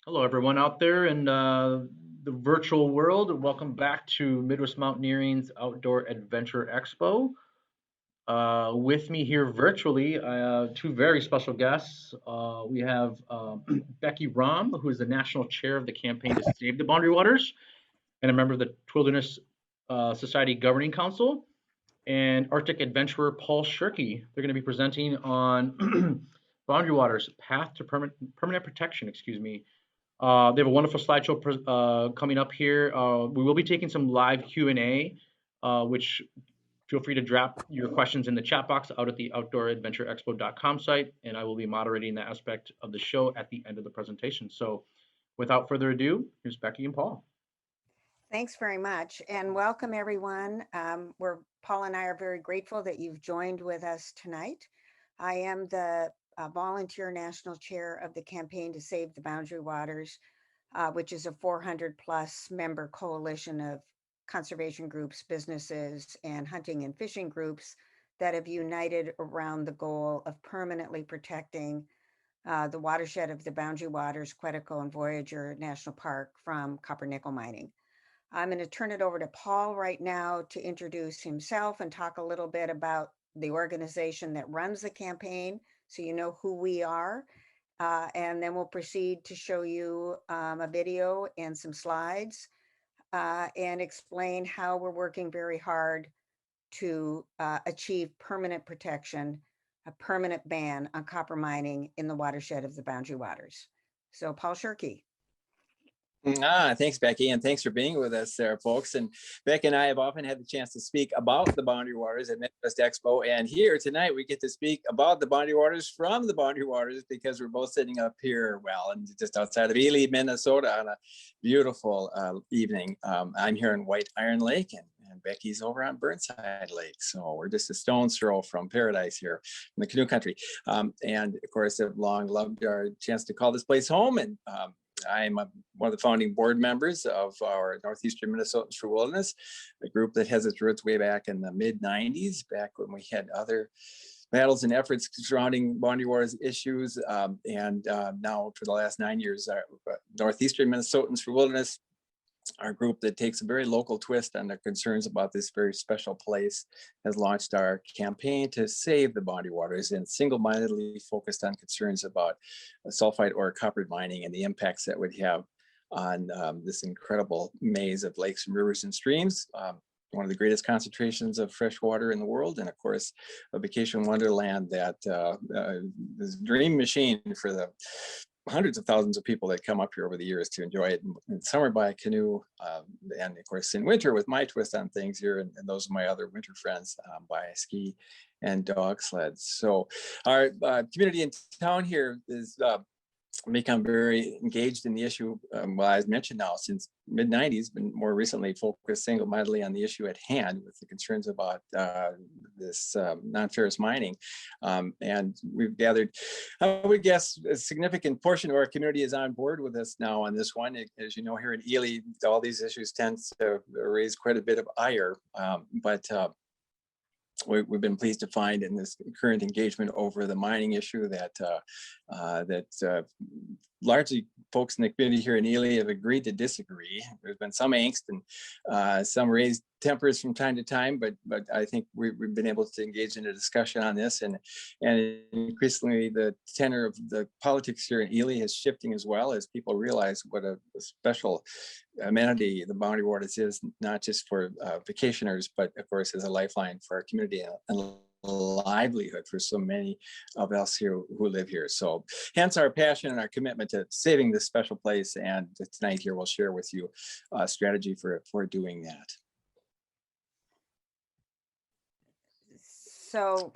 Hello, everyone out there in the virtual world. Welcome back to Midwest Mountaineering's Outdoor Adventure Expo. With me here virtually, two very special guests. We have Becky Rom, who is the national chair of the campaign to save the Boundary Waters and a member of the Wilderness Society Governing Council, and Arctic adventurer Paul Schurke. They're going to be presenting on Boundary Waters, Path to Permanent Protection, excuse me. They have a wonderful slideshow coming up here. We will be taking some live Q&A, which feel free to drop your questions in the chat box out at the outdooradventureexpo.com site, and I will be moderating that aspect of the show at the end of the presentation. So without further ado, here's Becky and Paul. Thanks very much, and welcome everyone. Paul and I are very grateful that you've joined with us tonight. I am the volunteer national chair of the Campaign to Save the Boundary Waters, which is a 400 plus member coalition of conservation groups, businesses, and hunting and fishing groups that have united around the goal of permanently protecting the watershed of the Boundary Waters, Quetico and Voyager National Park from copper nickel mining. I'm going to turn it over to Paul right now to introduce himself and talk a little bit about the organization that runs the campaign, so you know who we are. And then we'll proceed to show you a video and some slides and explain how we're working very hard to achieve permanent protection, a permanent ban on copper mining in the watershed of the Boundary Waters. So Paul Schurke. Thanks, Becky, and thanks for being with us there, folks. And Becky and I have often had the chance to speak about the Boundary Waters at Midwest Expo, and here tonight we get to speak about the Boundary Waters from the Boundary Waters because we're both sitting up here, well, and just outside of Ely, Minnesota, on a beautiful evening. I'm here in White Iron Lake, and Becky's over on Burnside Lake, so we're just a stone's throw from paradise here in the canoe country. And of course, I've long loved our chance to call this place home, and I'm one of the founding board members of our Northeastern Minnesotans for Wilderness, a group that has its roots way back in the mid-90s, back when we had other battles and efforts surrounding Boundary Waters issues. And now for the last 9 years, our Northeastern Minnesotans for Wilderness, our group that takes a very local twist on their concerns about this very special place, has launched our campaign to save the Boundary Waters and single-mindedly focused on concerns about sulfide ore copper mining and the impacts that would have on this incredible maze of lakes and rivers and streams. One of the greatest concentrations of fresh water in the world, and of course, a vacation wonderland that is a dream machine for the hundreds of thousands of people that come up here over the years to enjoy it in summer by canoe, and of course in winter with my twist on things here, and those of my other winter friends by ski and dog sleds. So our community in town here is become very engaged in the issue. Well, as mentioned now, since mid-90s, been more recently focused single-mindedly on the issue at hand with the concerns about this non-ferrous mining. And we've gathered, I would guess, a significant portion of our community is on board with us now on this one. As you know, here in Ely, all these issues tend to raise quite a bit of ire, but we've been pleased to find in this current engagement over the mining issue that largely folks in the community here in Ely have agreed to disagree. There's been some angst and some raised tempers from time to time, but I think we've been able to engage in a discussion on this, and increasingly the tenor of the politics here in Ely is shifting as well, as people realize what a special amenity the Boundary Waters is, not just for vacationers, but of course as a lifeline for our community and livelihood for so many of us here who live here. So hence our passion and our commitment to saving this special place, and tonight here we'll share with you a strategy for doing that. So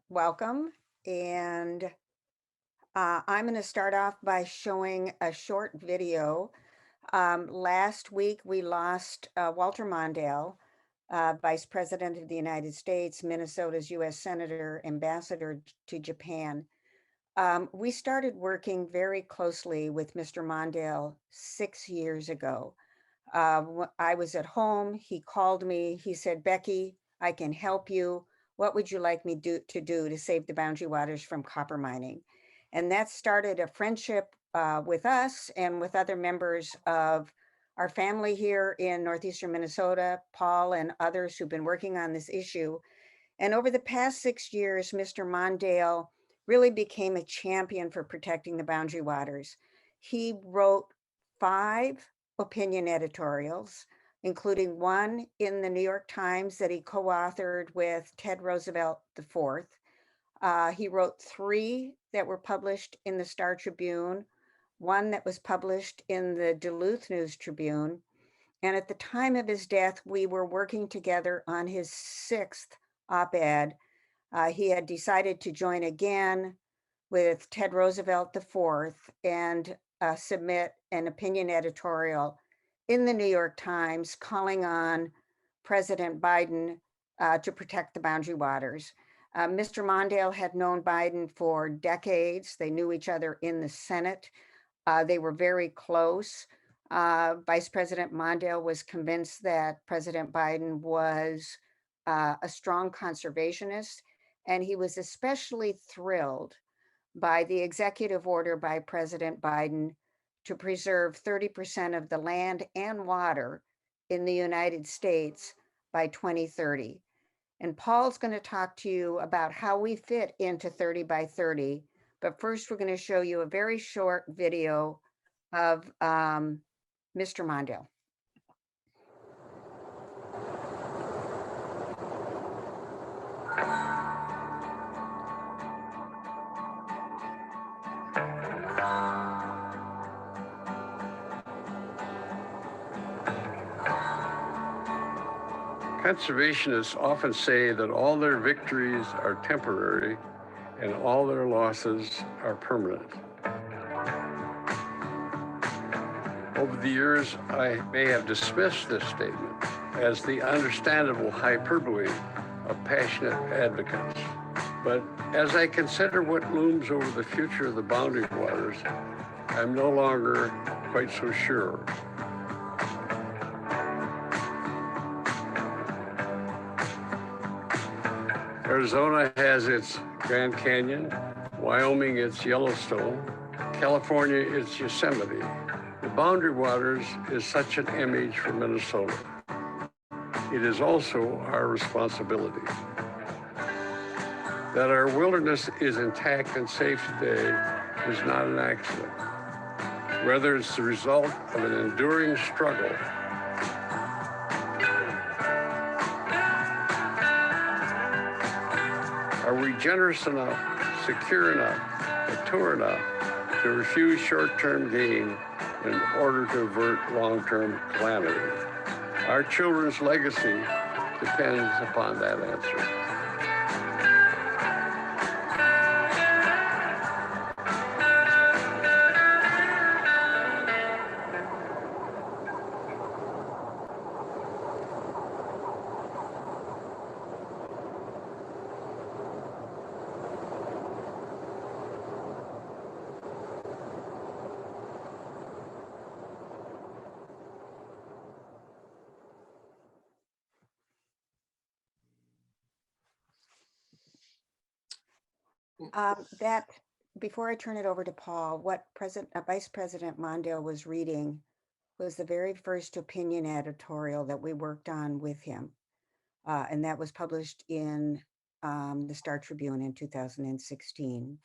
welcome, and I'm going to start off by showing a short video. Last week we lost Walter Mondale, Vice President of the United States, Minnesota's U.S. Senator, Ambassador to Japan. We started working very closely with Mr. Mondale 6 years ago. I was at home, he called me, he said, "Becky, I can help you. What would you like me to do to save the Boundary Waters from copper mining?" And that started a friendship with us and with other members of our family here in northeastern Minnesota, Paul and others who've been working on this issue. And over the past 6 years, Mr. Mondale really became a champion for protecting the boundary waters. He wrote 5 opinion editorials, including one in the New York Times that he co-authored with Ted Roosevelt IV. He wrote 3 that were published in the Star Tribune, one that was published in the Duluth News Tribune. And at the time of his death, we were working together on his 6th op-ed. He had decided to join again with Ted Roosevelt IV and submit an opinion editorial in the New York Times calling on President Biden to protect the boundary waters. Mr. Mondale had known Biden for decades. They knew each other in the Senate. They were very close. Vice President Mondale was convinced that President Biden was a strong conservationist, and he was especially thrilled by the executive order by President Biden to preserve 30% of the land and water in the United States by 2030. And Paul's going to talk to you about how we fit into 30 by 30. But first, we're going to show you a very short video of Mr. Mondale. Conservationists often say that all their victories are temporary and all their losses are permanent. Over the years, I may have dismissed this statement as the understandable hyperbole of passionate advocates. But as I consider what looms over the future of the boundary waters, I'm no longer quite so sure. Arizona has its Grand Canyon, Wyoming its Yellowstone, California its Yosemite. The boundary waters is such an image for Minnesota. It is also our responsibility. That our wilderness is intact and safe today is not an accident. Rather, it's the result of an enduring struggle. Are we generous enough, secure enough, mature enough to refuse short-term gain in order to avert long-term calamity? Our children's legacy depends upon that answer. That before I turn it over to Paul, what Vice President Mondale was reading was the very first opinion editorial that we worked on with him. And that was published in the Star Tribune in 2016.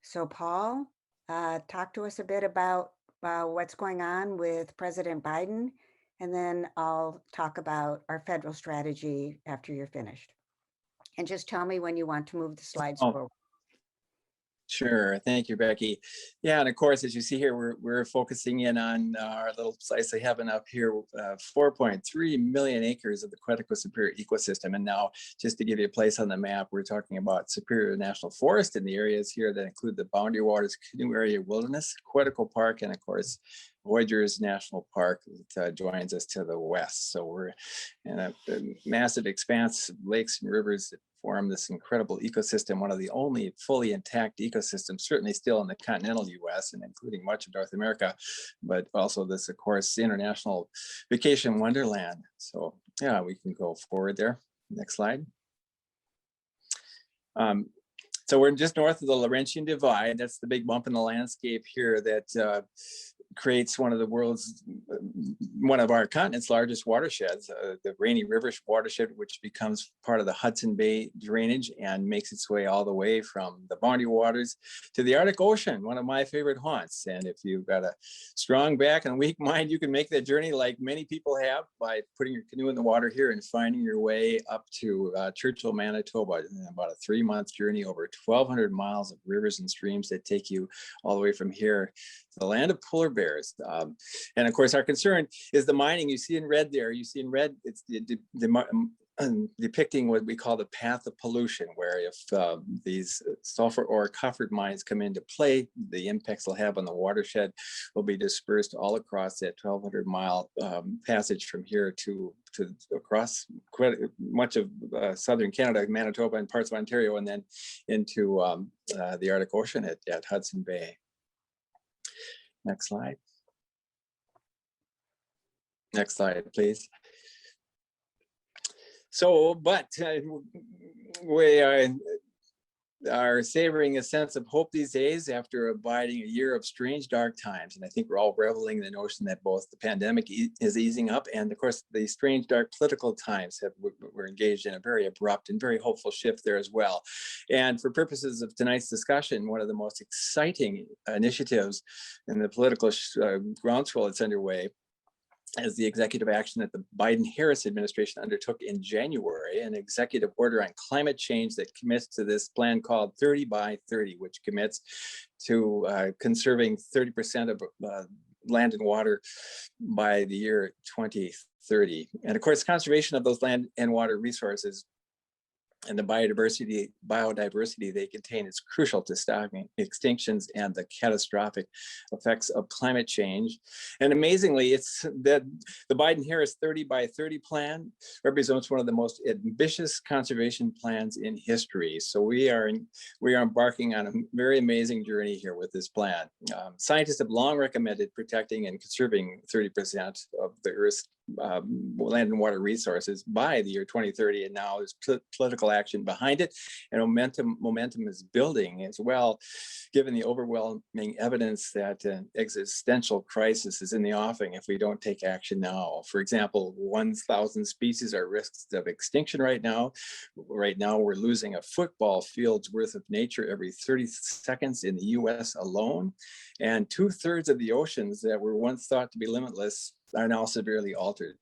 So Paul, talk to us a bit about what's going on with President Biden, and then I'll talk about our federal strategy after you're finished. And just tell me when you want to move the slides forward. Sure. Thank you, Becky. Yeah, and of course, as you see here, we're focusing in on our little slice I have up here, 4.3 million acres of the Quetico Superior ecosystem. And now, just to give you a place on the map, we're talking about Superior National Forest in the areas here that include the Boundary Waters Canoe Area Wilderness, Quetico Park, and of course, Voyageurs National Park that joins us to the west. So we're in a massive expanse of lakes and rivers that form this incredible ecosystem, one of the only fully intact ecosystems, certainly still in the continental US and including much of North America, but also this, of course, international vacation wonderland. So yeah, we can go forward there. Next slide. So we're just north of the Laurentian Divide. That's the big bump in the landscape here that creates one of our continent's largest watersheds, the Rainy River watershed, which becomes part of the Hudson Bay drainage and makes its way all the way from the Boundary Waters to the Arctic Ocean, one of my favorite haunts. And if you've got a strong back and a weak mind, you can make that journey like many people have by putting your canoe in the water here and finding your way up to Churchill, Manitoba, in about a 3-month journey over 1,200 miles of rivers and streams that take you all the way from here to the land of polar bears. And of course, our concern is the mining. You see in red there, it's depicting what we call the path of pollution, where if these sulfur ore coffered mines come into play, the impacts they'll have on the watershed will be dispersed all across that 1,200-mile passage from here to across quite much of southern Canada, Manitoba, and parts of Ontario, and then into the Arctic Ocean at Hudson Bay. Next slide. Next slide, please. So, but we are savoring a sense of hope these days after abiding a year of strange, dark times. And I think we're all reveling in the notion that both the pandemic is easing up, and of course, the strange, dark political times we're engaged in a very abrupt and very hopeful shift there as well. And for purposes of tonight's discussion, one of the most exciting initiatives in the political groundswell that's underway as the executive action that the Biden-Harris administration undertook in January, an executive order on climate change that commits to this plan called 30 by 30, which commits to conserving 30% of land and water by the year 2030. And of course, conservation of those land and water resources and the biodiversity they contain is crucial to stopping extinctions and the catastrophic effects of climate change. And amazingly, it's that the Biden-Harris 30 by 30 plan represents one of the most ambitious conservation plans in history. So we are embarking on a very amazing journey here with this plan. Scientists have long recommended protecting and conserving 30% of the Earth's land and water resources by the year 2030, and now there's political action behind it, and momentum is building as well, given the overwhelming evidence that an existential crisis is in the offing if we don't take action now. For example, 1,000 species are at risk of extinction right now. Right now, we're losing a football field's worth of nature every 30 seconds in the US alone, and 2/3 of the oceans that were once thought to be limitless are now severely altered.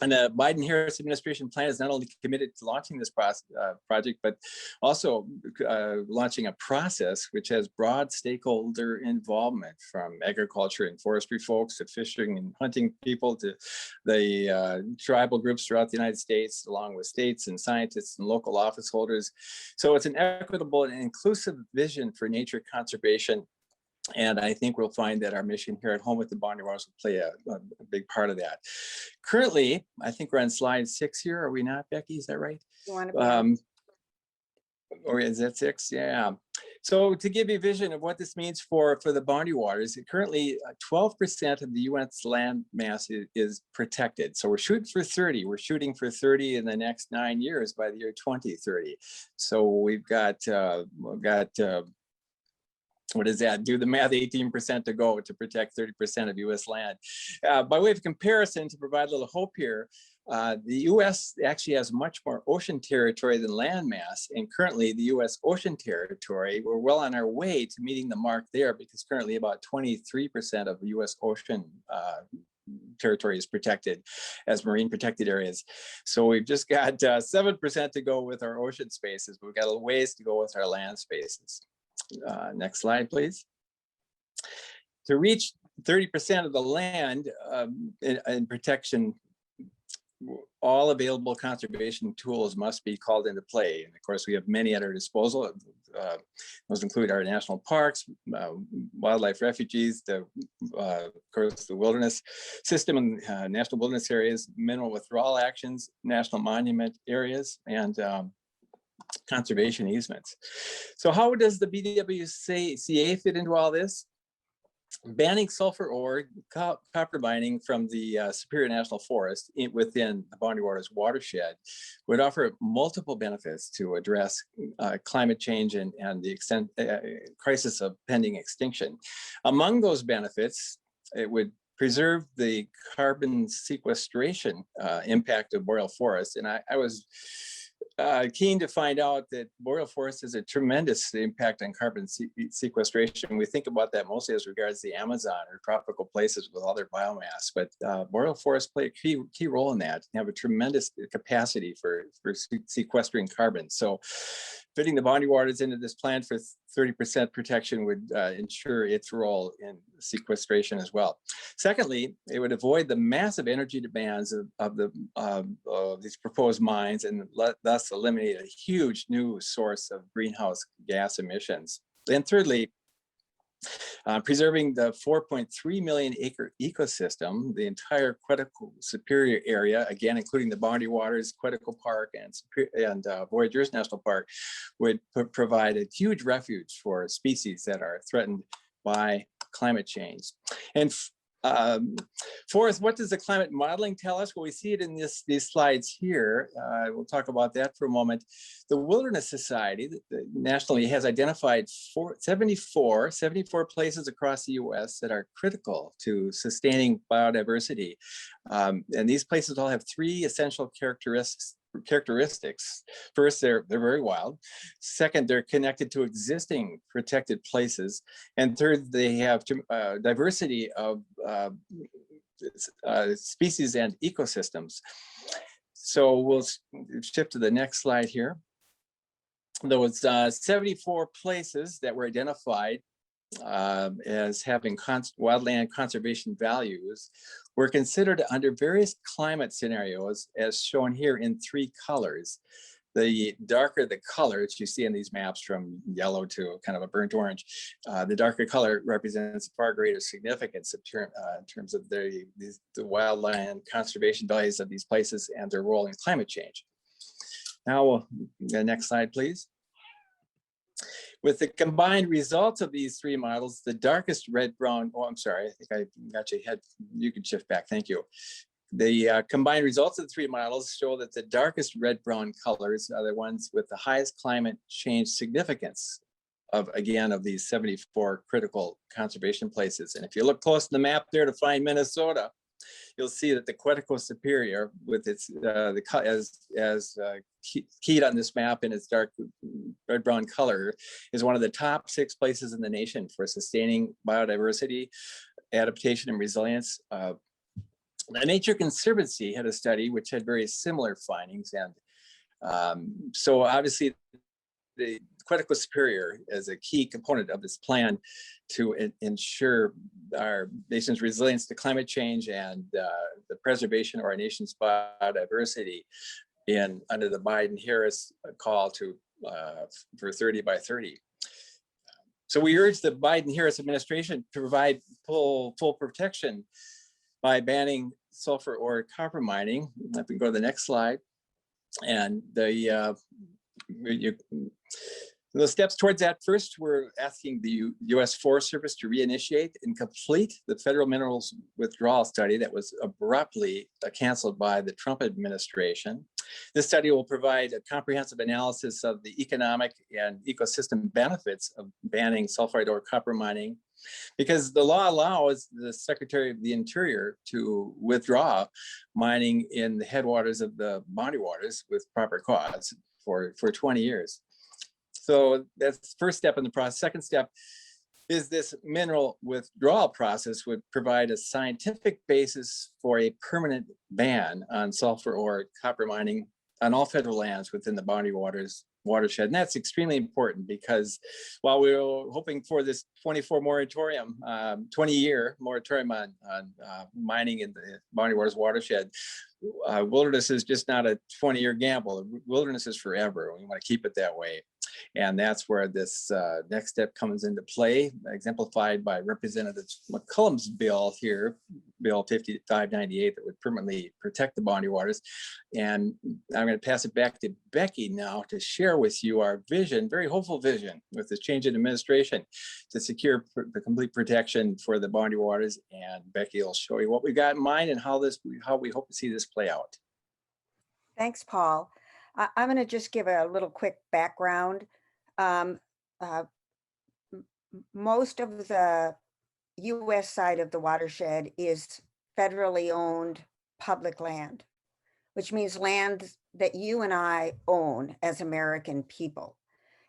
And the Biden-Harris administration plan is not only committed to launching this project, but also launching a process which has broad stakeholder involvement, from agriculture and forestry folks to fishing and hunting people to the tribal groups throughout the United States, along with states and scientists and local office holders. So it's an equitable and inclusive vision for nature conservation. And I think we'll find that our mission here at home with the Boundary Waters will play a big part of that. Currently, I think we're on slide 6 here. Are we not, Becky? Is that right? You want to Or is that 6? Yeah. So to give you a vision of what this means for the Boundary Waters, currently 12% of the US land mass is protected. So we're shooting for 30. We're shooting for 30 in the next 9 years by the year 2030. So we've got what is that? Do the math, 18% to go to protect 30% of US land. By way of comparison, to provide a little hope here, the US actually has much more ocean territory than land mass. And currently the US ocean territory, we're well on our way to meeting the mark there, because currently about 23% of US ocean territory is protected as marine protected areas. So we've just got 7% to go with our ocean spaces, but we've got a ways to go with our land spaces. Next slide, please. To reach 30% of the land in protection, all available conservation tools must be called into play. And of course, we have many at our disposal. Those include our national parks, wildlife refuges, of course, the wilderness system and national wilderness areas, mineral withdrawal actions, national monument areas, and conservation easements. So how does the BWCA fit into all this? banning sulfur ore copper mining from the Superior National Forest within the Boundary Waters watershed would offer multiple benefits to address climate change and the crisis of pending extinction. Among those benefits, it would preserve the carbon sequestration impact of boreal forests. And I was keen to find out that boreal forest has a tremendous impact on carbon sequestration. We think about that mostly as regards the Amazon or tropical places with all their biomass, but boreal forests play a key role in that and have a tremendous capacity for sequestering carbon. So fitting the Boundary Waters into this plan for 30% protection would ensure its role in sequestration as well. Secondly, it would avoid the massive energy demands of these proposed mines and thus eliminate a huge new source of greenhouse gas emissions. And thirdly, preserving the 4.3 million acre ecosystem, the entire Quetico Superior area, again, including the Boundary Waters, Quetico Park, and Voyageurs National Park, would provide a huge refuge for species that are threatened by climate change. And fourth, what does the climate modeling tell us? Well, we see it in these slides here. We'll talk about that for a moment. The Wilderness Society nationally has identified 74 places across the US that are critical to sustaining biodiversity. And these places all have three essential characteristics. First, they're very wild. Second, they're connected to existing protected places. And third, they have diversity of species and ecosystems. So we'll shift to the next slide here. There was 74 places that were identified as having wildland conservation values were considered under various climate scenarios as shown here in three colors. The darker the color, as you see in these maps from yellow to kind of a burnt orange, the darker color represents far greater significance in terms of the wildland conservation values of these places and their role in climate change. Now, the next slide, please. With the combined results of these three models, the darkest red-brown, oh, I'm sorry, I think I got your head, you can shift back, thank you. The combined results of the three models show that the darkest red-brown colors are the ones with the highest climate change significance of these 74 critical conservation places. And if you look close to the map there to find Minnesota, you'll see that the Quetico Superior, with its keyed on this map in its dark red-brown color, is one of the top 6 places in the nation for sustaining biodiversity, adaptation, and resilience. The Nature Conservancy had a study which had very similar findings, and so obviously the Quetico Superior is a key component of this plan to ensure our nation's resilience to climate change and the preservation of our nation's biodiversity under the Biden-Harris call for 30 by 30. So we urge the Biden-Harris administration to provide full protection by banning sulfur or copper mining. If we go to the next slide, and the steps towards that: first, we're asking the U.S. Forest Service to reinitiate and complete the federal minerals withdrawal study that was abruptly canceled by the Trump administration. This study will provide a comprehensive analysis of the economic and ecosystem benefits of banning sulfide or copper mining, because the law allows the Secretary of the Interior to withdraw mining in the headwaters of the Boundary Waters with proper cause for 20 years. So that's the first step in the process. Second step is this mineral withdrawal process would provide a scientific basis for a permanent ban on sulfur or copper mining on all federal lands within the Boundary Waters watershed. And that's extremely important, because while we were hoping for this 20-year moratorium on mining in the Boundary Waters watershed, wilderness is just not a 20-year gamble. Wilderness is forever. We want to keep it that way. And that's where this next step comes into play, exemplified by Representative McCullum's bill here, Bill 5598, that would permanently protect the boundary waters. And I'm going to pass it back to Becky now to share with you our vision, very hopeful vision with this change in administration to secure the complete protection for the boundary waters. And Becky will show you what we've got in mind and how we hope to see this play out. Thanks, Paul. I'm going to just give a little quick background. Most of the U.S. side of the watershed is federally owned public land, which means land that you and I own as American people.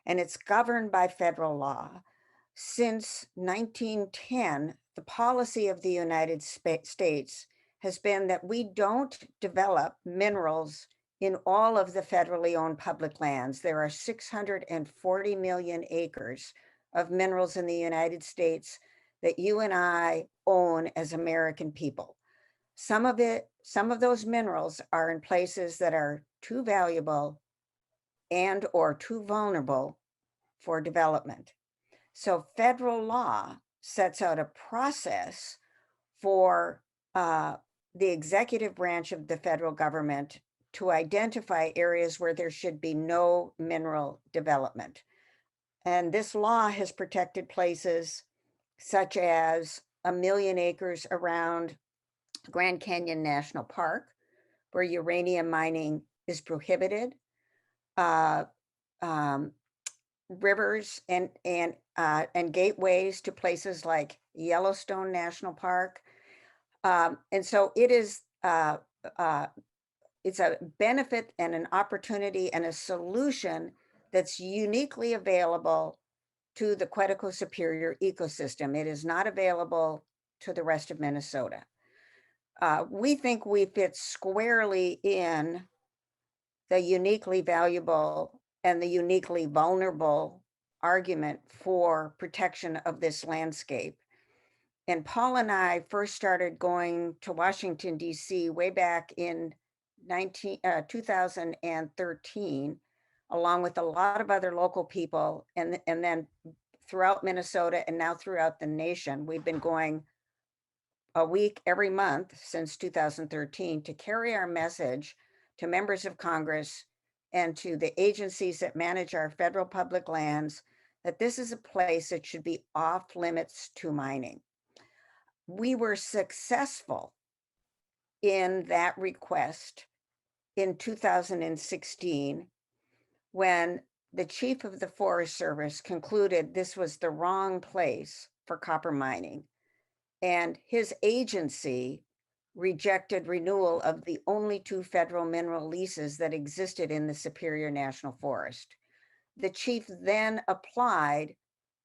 And it's governed by federal law. Since 1910, the policy of the United States has been that we don't develop minerals in all of the federally owned public lands. There are 640 million acres of minerals in the United States that you and I own as American people. Some of those minerals are in places that are too valuable and or too vulnerable for development. So federal law sets out a process for the executive branch of the federal government to identify areas where there should be no mineral development. And this law has protected places such as 1 million acres around Grand Canyon National Park, where uranium mining is prohibited, rivers and gateways to places like Yellowstone National Park. And so it is, it's a benefit and an opportunity and a solution that's uniquely available to the Quetico Superior ecosystem. It is not available to the rest of Minnesota. We think we fit squarely in the uniquely valuable and the uniquely vulnerable argument for protection of this landscape. And Paul and I first started going to Washington, D.C. way back in 2013, along with a lot of other local people, and then throughout Minnesota and now throughout the nation. We've been going a week every month since 2013 to carry our message to members of Congress and to the agencies that manage our federal public lands, that this is a place that should be off limits to mining. We were successful in that request in 2016 when the chief of the Forest Service concluded this was the wrong place for copper mining. And his agency rejected renewal of the only 2 federal mineral leases that existed in the Superior National Forest. The chief then applied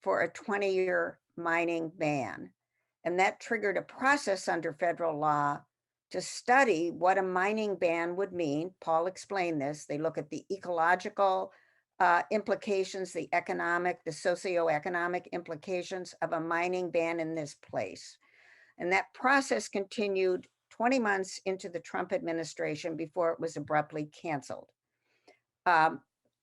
for a 20-year mining ban. And that triggered a process under federal law to study what a mining ban would mean. Paul explained this. They look at the ecological implications, the economic, the socioeconomic implications of a mining ban in this place. And that process continued 20 months into the Trump administration before it was abruptly canceled.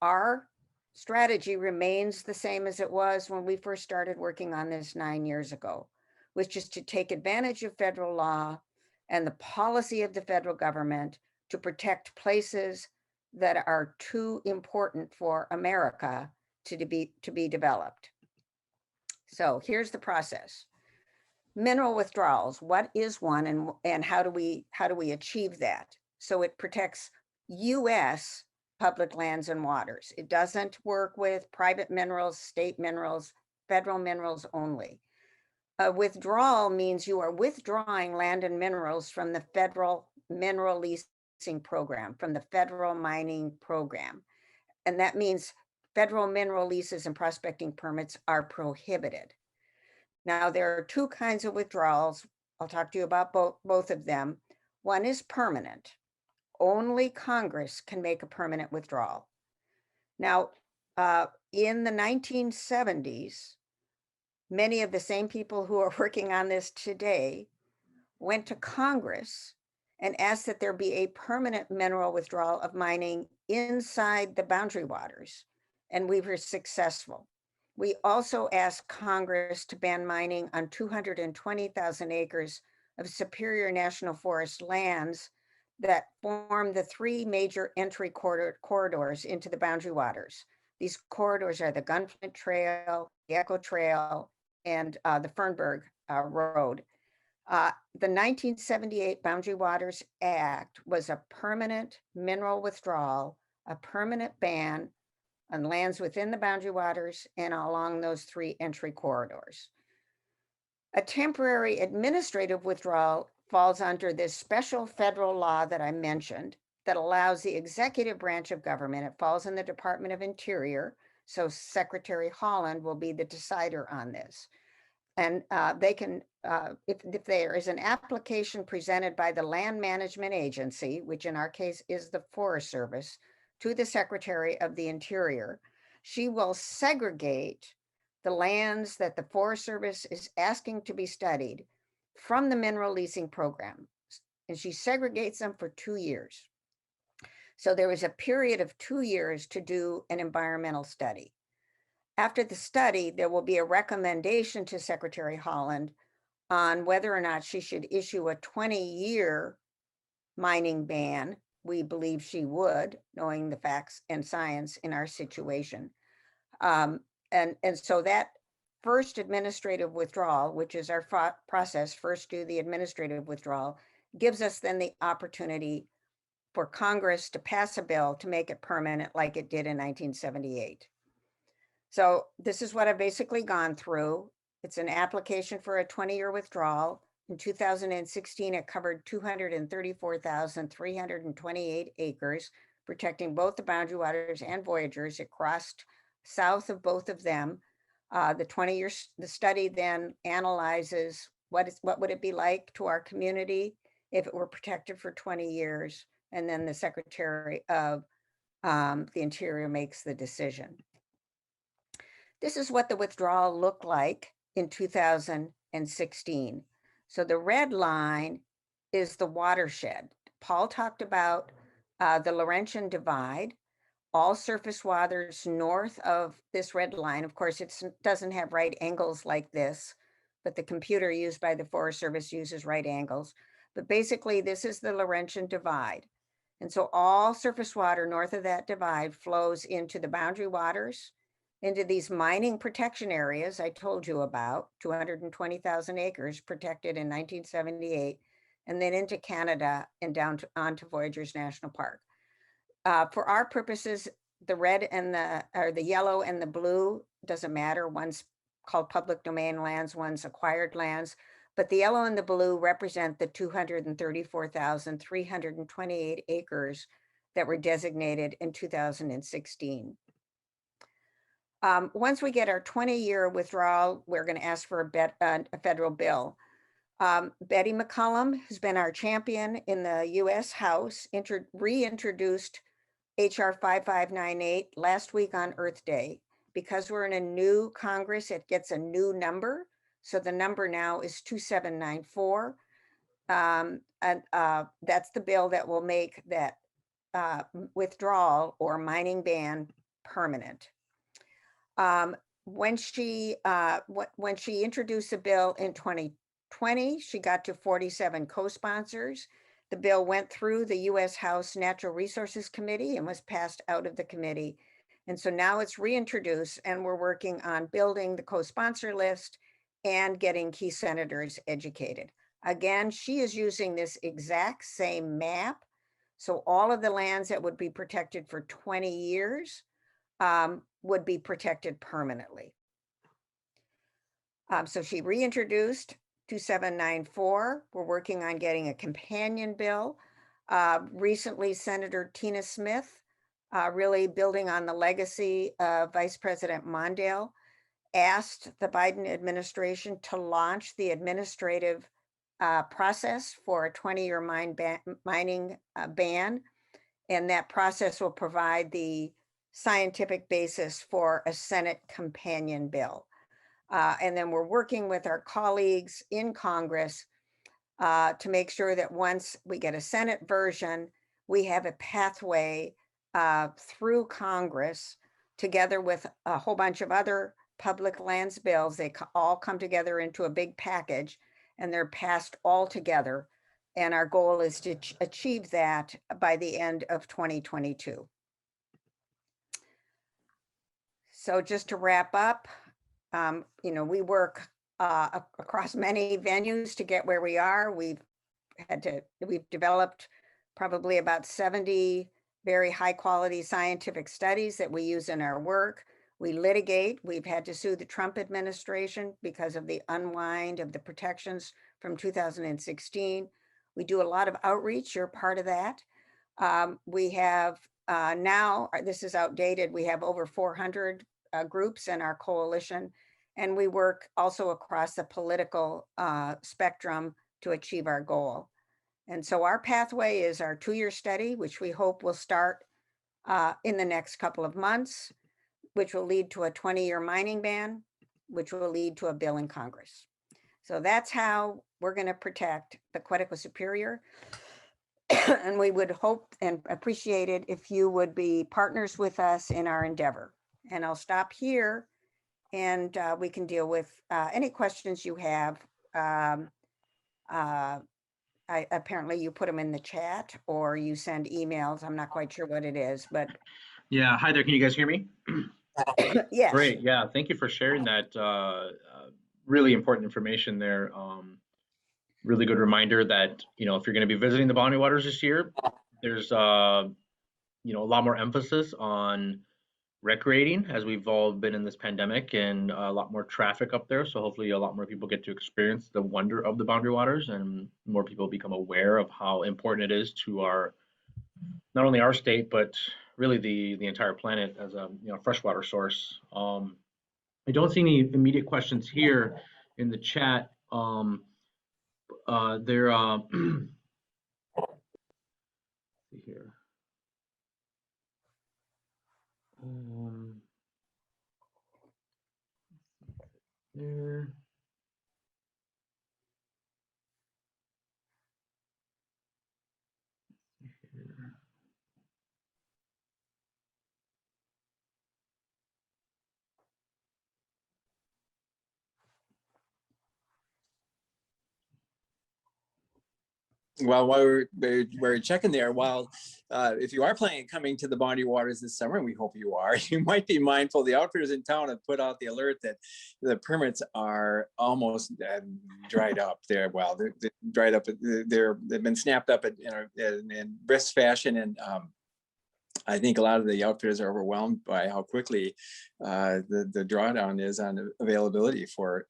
Our strategy remains the same as it was when we first started working on this 9 years ago, which is to take advantage of federal law and the policy of the federal government to protect places that are too important for America to be developed. So here's the process. Mineral withdrawals, what is one and how do we achieve that? So it protects US public lands and waters. It doesn't work with private minerals, state minerals, federal minerals only. A withdrawal means you are withdrawing land and minerals from the federal mineral leasing program, from the federal mining program. And that means federal mineral leases and prospecting permits are prohibited. Now, there are 2 kinds of withdrawals. I'll talk to you about both of them. One is permanent. Only Congress can make a permanent withdrawal. Now, in the 1970s, many of the same people who are working on this today went to Congress and asked that there be a permanent mineral withdrawal of mining inside the boundary waters. and we were successful. We also asked Congress to ban mining on 220,000 acres of superior national forest lands that form the three major entry corridors into the boundary waters. These corridors are the Gunflint Trail, the Echo Trail, and the Fernberg Road. The 1978 Boundary Waters Act was a permanent mineral withdrawal, a permanent ban on lands within the boundary waters and along those three entry corridors. A temporary administrative withdrawal falls under this special federal law that I mentioned that allows the executive branch of government, it falls in the Department of Interior, so Secretary Holland will be the decider on this. And they can, if there is an application presented by the Land Management Agency, which in our case is the Forest Service, to the Secretary of the Interior, she will segregate the lands that the Forest Service is asking to be studied from the mineral leasing program. And she segregates them for 2 years. So there is a period of 2 years to do an environmental study. After the study, there will be a recommendation to Secretary Holland on whether or not she should issue a 20-year mining ban. We believe she would, knowing the facts and science in our situation. And so that first administrative withdrawal, which is our process, first do the administrative withdrawal, gives us then the opportunity for Congress to pass a bill to make it permanent like it did in 1978. So this is what I've basically gone through. It's an application for a 20-year withdrawal. In 2016, it covered 234,328 acres, protecting both the boundary waters and voyagers. It crossed south of both of them. The study then analyzes what would it be like to our community if it were protected for 20 years. And then the Secretary of the Interior makes the decision. This is what the withdrawal looked like in 2016. So the red line is the watershed. Paul talked about the Laurentian Divide, all surface waters north of this red line. Of course, it doesn't have right angles like this, but the computer used by the Forest Service uses right angles. But basically, this is the Laurentian Divide. And so all surface water north of that divide flows into the boundary waters, into these mining protection areas I told you about, 220,000 acres protected in 1978, and then into Canada and down onto Voyageurs National Park. For our purposes, the red and the yellow and the blue doesn't matter. One's called public domain lands, one's acquired lands, but the yellow and the blue represent the 234,328 acres that were designated in 2016. Once we get our 20-year withdrawal, we're going to ask for a federal bill. Betty McCollum, who's been our champion in the U.S. House, reintroduced H.R. 5598 last week on Earth Day. Because we're in a new Congress, it gets a new number. So the number now is 2794. And that's the bill that will make that withdrawal or mining ban permanent. When she introduced the bill in 2020, she got to 47 co-sponsors. The bill went through the U.S. House Natural Resources Committee and was passed out of the committee. And so now it's reintroduced, and we're working on building the co-sponsor list and getting key senators educated. Again, she is using this exact same map. So all of the lands that would be protected for 20 years would be protected permanently. So she reintroduced 2794. We're working on getting a companion bill. Recently, Senator Tina Smith, really building on the legacy of Vice President Mondale, asked the Biden administration to launch the administrative process for a 20-year mining ban. And that process will provide the scientific basis for a Senate companion bill. And then we're working with our colleagues in Congress to make sure that once we get a Senate version, we have a pathway through Congress together with a whole bunch of other public lands bills. They all come together into a big package, and they're passed all together. And our goal is to achieve that by the end of 2022. So just to wrap up, we work across many venues to get where we are. We've developed probably about 70 very high quality scientific studies that we use in our work. We litigate. We've had to sue the Trump administration because of the unwind of the protections from 2016. We do a lot of outreach. You're part of that. We have now, this is outdated, we have over 400 groups in our coalition, and we work also across the political spectrum to achieve our goal. And so our pathway is our 2-year study, which we hope will start in the next couple of months, which will lead to a 20-year mining ban, which will lead to a bill in Congress. So that's how we're going to protect the Quetico Superior. And we would hope and appreciate it if you would be partners with us in our endeavor. And I'll stop here, and we can deal with any questions you have. Apparently you put them in the chat or you send emails. I'm not quite sure what it is, but Yeah. Hi there. Can you guys hear me? yes. Great. Yeah. Thank you for sharing that really important information there. Really good reminder that, if you're going to be visiting the Boundary Waters this year, there's, a lot more emphasis on recreating as we've all been in this pandemic, and a lot more traffic up there. So hopefully a lot more people get to experience the wonder of the Boundary Waters, and more people become aware of how important it is to not only our state, but really the entire planet as a freshwater source. I don't see any immediate questions here in the chat. There see here. There. Well, while we're checking there, if you are planning on coming to the Boundary Waters this summer, and we hope you are, you might be mindful the outfitters in town have put out the alert that the permits are almost dried up. They're dried up. They've been snapped up in brisk fashion, and I think a lot of the outfitters are overwhelmed by how quickly the drawdown is on availability for.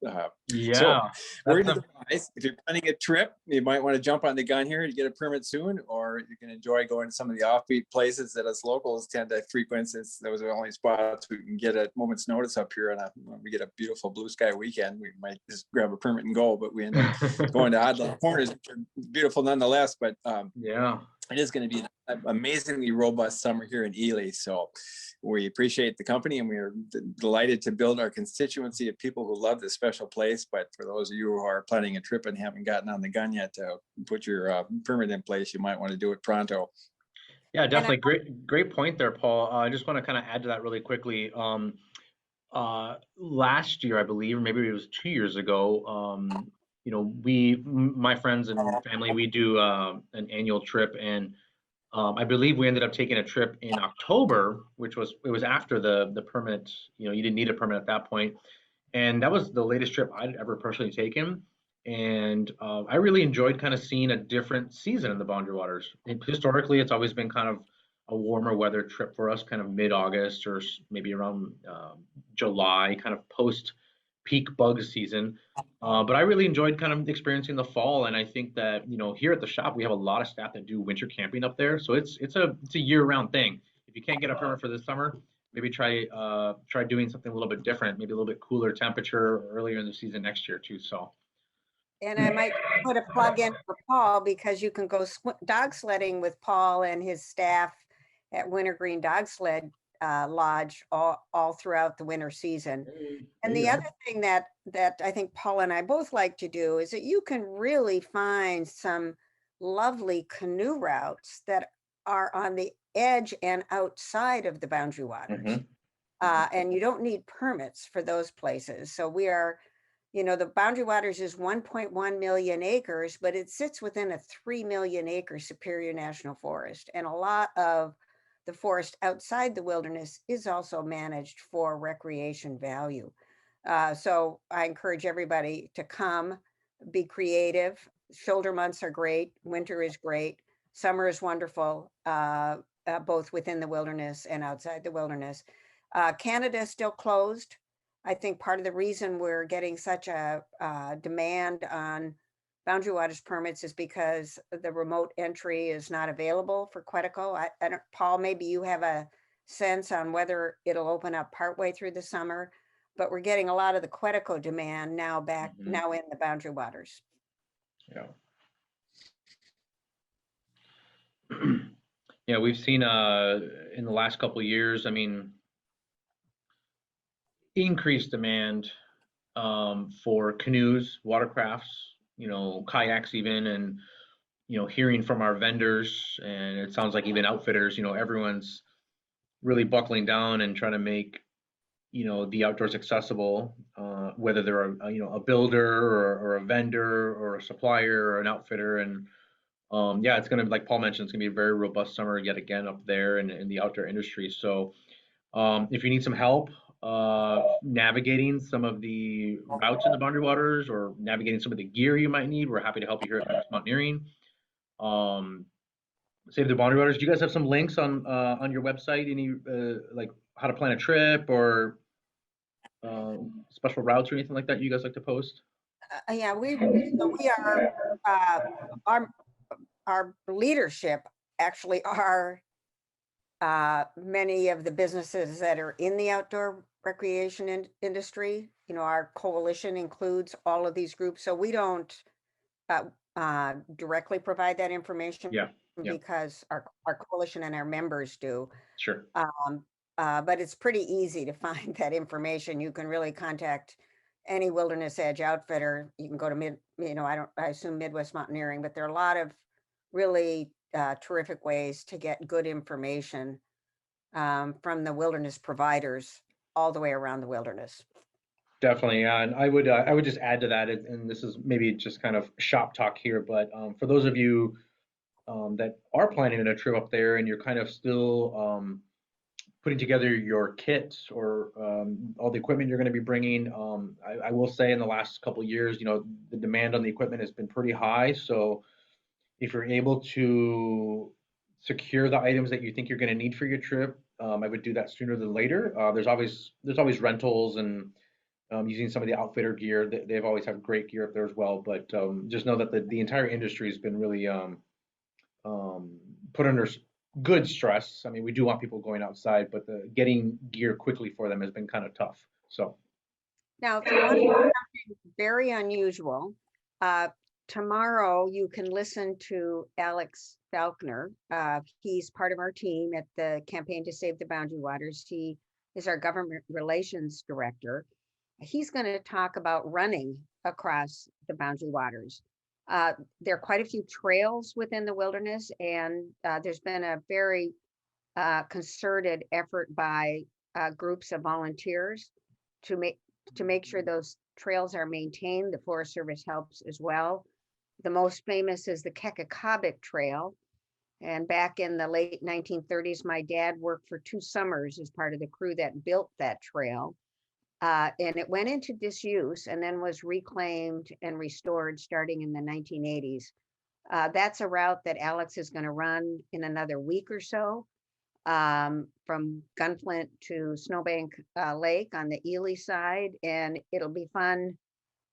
So word to the wise, if you're planning a trip, you might want to jump on the gun here to get a permit soon, or you can enjoy going to some of the offbeat places that us locals tend to frequent, since those are the only spots we can get a moment's notice up here. And when we get a beautiful blue sky weekend, we might just grab a permit and go, but we end up going to odd little corners, which are beautiful nonetheless. But it is going to be an amazingly robust summer here in Ely. So we appreciate the company, and we are delighted to build our constituency of people who love this special place. But for those of you who are planning a trip and haven't gotten on the gun yet to put your permit in place, you might want to do it pronto. Yeah, definitely. Great point there, Paul. I just want to kind of add to that really quickly. Last year, I believe, or maybe it was 2 years ago, my friends and family, we do an annual trip, and I believe we ended up taking a trip in October, it was after the permit. You didn't need a permit at that point, and that was the latest trip I'd ever personally taken. And I really enjoyed kind of seeing a different season in the Boundary Waters. And historically, it's always been kind of a warmer weather trip for us, kind of mid-August or maybe around July, kind of post peak bug season. But I really enjoyed kind of experiencing the fall, and I think that here at the shop we have a lot of staff that do winter camping up there, so it's a year-round thing. If you can't get a permit for this summer, maybe try doing something a little bit different, maybe a little bit cooler temperature earlier in the season next year too. So. And I might put a plug in for Paul, because you can go dog sledding with Paul and his staff at Wintergreen Dogsled Lodge all throughout the winter season. And the other thing that I think Paul and I both like to do is that you can really find some lovely canoe routes that are on the edge and outside of the Boundary Waters. And you don't need permits for those places. So we are, the Boundary Waters is 1.1 million acres, but it sits within a 3 million acre Superior National Forest. And a lot of the forest outside the wilderness is also managed for recreation value. So I encourage everybody to come, be creative. Shoulder months are great. Winter is great. Summer is wonderful, both within the wilderness and outside the wilderness. Canada is still closed. I think part of the reason we're getting such a demand on Boundary Waters permits is because the remote entry is not available for Quetico. I don't, Paul, maybe you have a sense on whether it'll open up partway through the summer, but we're getting a lot of the Quetico demand now back, now in the Boundary Waters. Yeah. Yeah, we've seen in the last couple of years, I mean, increased demand for canoes, watercrafts, kayaks even, and hearing from our vendors, and it sounds like even outfitters, everyone's really buckling down and trying to make the outdoors accessible, whether they're a builder or a vendor or a supplier or an outfitter. And yeah, it's gonna, like Paul mentioned, it's gonna be a very robust summer yet again up there in the outdoor industry. So if you need some help navigating some of the routes in the Boundary Waters or navigating some of the gear you might need, we're happy to help you here at Midwest Mountaineering. Save the Boundary Waters. Do you guys have some links on your website? Any like how to plan a trip or special routes or anything like that you guys like to post? Yeah, we are our leadership actually are many of the businesses that are in the outdoor recreation industry. Our coalition includes all of these groups, so we don't directly provide that information. Yeah. Because our coalition and our members do. Sure. But it's pretty easy to find that information. You can really contact any Wilderness Edge outfitter. You can go to I assume Midwest Mountaineering, but there are a lot of really terrific ways to get good information from the wilderness providers all the way around the wilderness. Definitely, yeah, and I would just add to that, and this is maybe just kind of shop talk here, but for those of you that are planning a trip up there and you're kind of still putting together your kit or all the equipment you're going to be bringing, I will say in the last couple of years, the demand on the equipment has been pretty high. So if you're able to secure the items that you think you're going to need for your trip, I would do that sooner than later. There's always rentals and using some of the outfitter gear. They've always had great gear up there as well. But just know that the entire industry has been really put under good stress. I mean, we do want people going outside, but getting gear quickly for them has been kind of tough. So now, if you want to do something very unusual, tomorrow you can listen to Alex Falconer. He's part of our team at the Campaign to Save the Boundary Waters. He is our government relations director. He's going to talk about running across the Boundary Waters. There are quite a few trails within the wilderness, and there's been a very concerted effort by groups of volunteers to make sure those trails are maintained. The Forest Service helps as well. The most famous is the Kekakabik Trail. And back in the late 1930s, my dad worked for 2 summers as part of the crew that built that trail. And it went into disuse and then was reclaimed and restored starting in the 1980s. That's a route that Alex is going to run in another week or so, from Gunflint to Snowbank Lake on the Ely side. And it'll be fun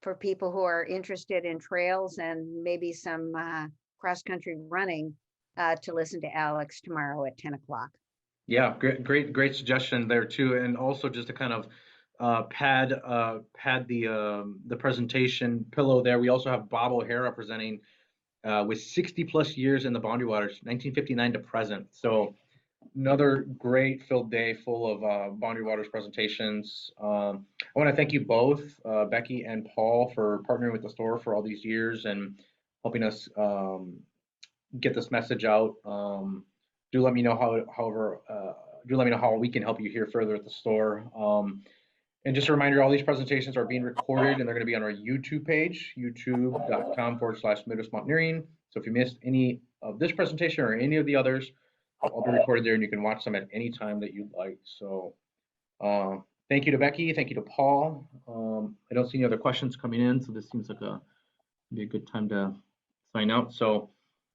for people who are interested in trails and maybe some cross-country running to listen to Alex tomorrow at 10 o'clock. Yeah, great suggestion there too. And also just to kind of pad the presentation pillow there, we also have Bob O'Hara presenting with 60 plus years in the Boundary Waters, 1959 to present. So another great filled day full of Boundary Waters presentations. I want to thank you both, Becky and Paul, for partnering with the store for all these years and helping us get this message out. Do let me know however do let me know how we can help you here further at the store. And just a reminder, all these presentations are being recorded and they're going to be on our YouTube page, youtube.com/Midwest Mountaineering. So if you missed any of this presentation or any of the others, I'll be recorded there and you can watch them at any time that you'd like. So thank you to Becky. Thank you to Paul. I don't see any other questions coming in, so this seems like be a good time to sign out. So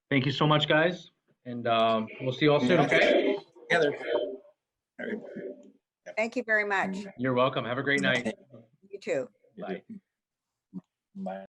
thank you so much, guys. And we'll see you all soon, okay? Together. All right. Thank you very much. You're welcome. Have a great night. You too. Bye. Bye.